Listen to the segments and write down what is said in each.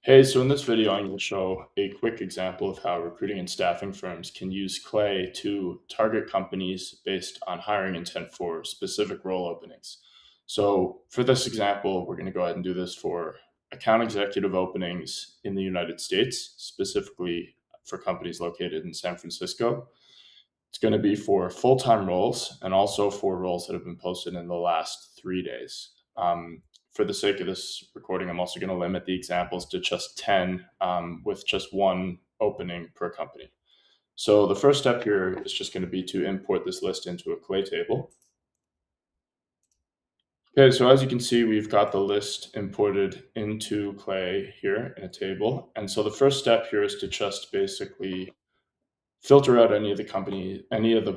Hey, so in this video, I'm going to show a quick example of how recruiting and staffing firms can use Clay to target companies based on hiring intent for specific role openings. So for this example, we're going to go ahead and do this for account executive openings in the United States, specifically for companies located in San Francisco. It's going to be for full-time roles and also for roles that have been posted in the last 3 days. For the sake of this recording, I'm also going to limit the examples to just 10 with just one opening per company. So the first step here is just going to be to import this list into a Clay table. Okay, so as you can see, we've got the list imported into Clay here in a table. And so the first step here is to just basically filter out any of the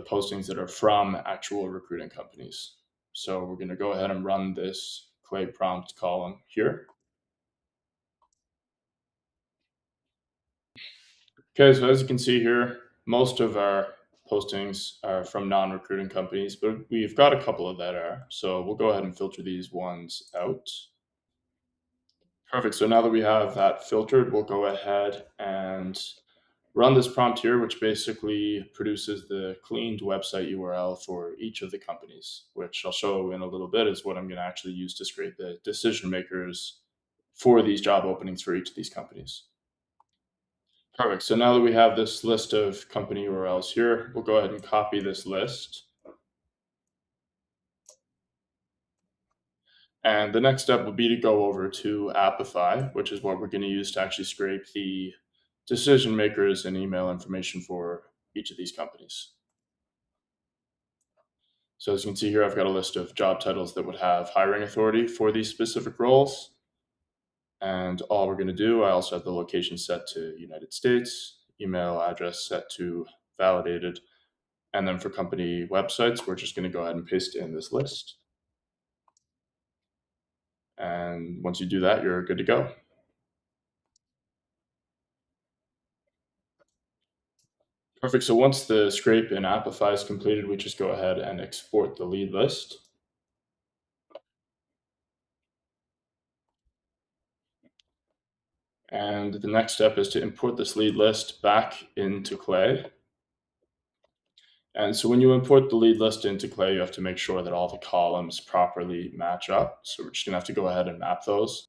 postings that are from actual recruiting companies. So we're going to go ahead and run this Clay prompt column here. Okay, so as you can see here, most of our postings are from non-recruiting companies, but we've got a couple of that are. So we'll go ahead and filter these ones out. Perfect. So now that we have that filtered, we'll go ahead and run this prompt here, which basically produces the cleaned website URL for each of the companies, which I'll show in a little bit is what I'm going to actually use to scrape the decision makers for these job openings for each of these companies. Perfect. So now that we have this list of company URLs here, we'll go ahead and copy this list. And the next step will be to go over to Appify, which is what we're going to use to actually scrape the decision makers and email information for each of these companies. So as you can see here, I've got a list of job titles that would have hiring authority for these specific roles. And all we're going to do, I also have the location set to United States, email address set to validated. And then for company websites, we're just going to go ahead and paste in this list. And once you do that, you're good to go. Perfect. So once the scrape in Appify is completed, we just go ahead and export the lead list. And the next step is to import this lead list back into Clay. And so when you import the lead list into Clay, you have to make sure that all the columns properly match up. So we're just going to have to go ahead and map those.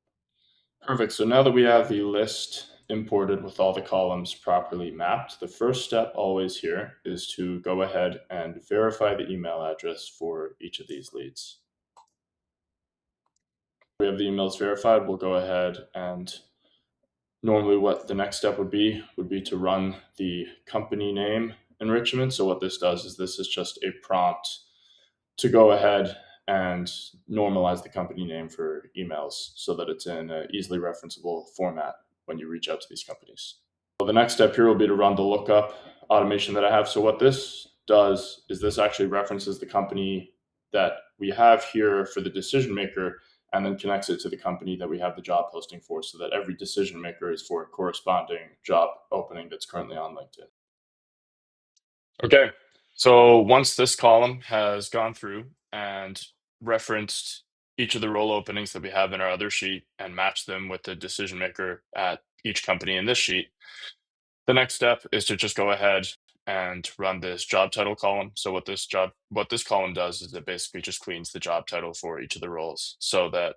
Perfect. So now that we have the list imported with all the columns properly mapped, the first step always here is to go ahead and verify the email address for each of these leads. We have the emails verified. We'll go ahead and normally what the next step would be to run the company name enrichment. So what this does is this is just a prompt to go ahead and normalize the company name for emails so that it's in an easily referenceable format when you reach out to these companies. So the next step here will be to run the lookup automation that I have. So what this does is this actually references the company that we have here for the decision maker and then connects it to the company that we have the job posting for so that every decision maker is for a corresponding job opening that's currently on LinkedIn. Okay, so once this column has gone through and referenced each of the role openings that we have in our other sheet and matched them with the decision maker at each company in this sheet, the next step is to just go ahead and run this job title column. So what this column does is it basically just cleans the job title for each of the roles so that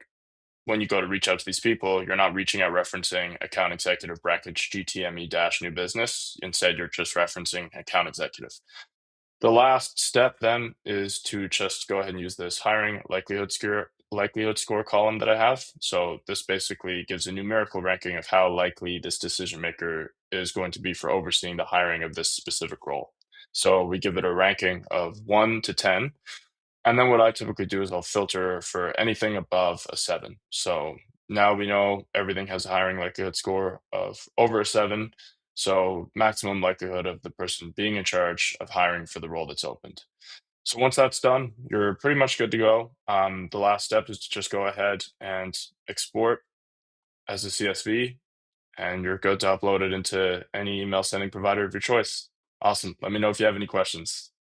when you go to reach out to these people, you're not reaching out referencing account executive brackets GTME dash new business. Instead, you're just referencing account executive. The last step then is to just go ahead and use this hiring likelihood score column that I have. So this basically gives a numerical ranking of how likely this decision maker is going to be for overseeing the hiring of this specific role. So we give it a ranking of 1 to 10. And then what I typically do is I'll filter for anything above a 7. So now we know everything has a hiring likelihood score of over a 7. So maximum likelihood of the person being in charge of hiring for the role that's opened. So once that's done, you're pretty much good to go. The last step is to just go ahead and export as a CSV, and you're good to upload it into any email sending provider of your choice. Awesome. Let me know if you have any questions.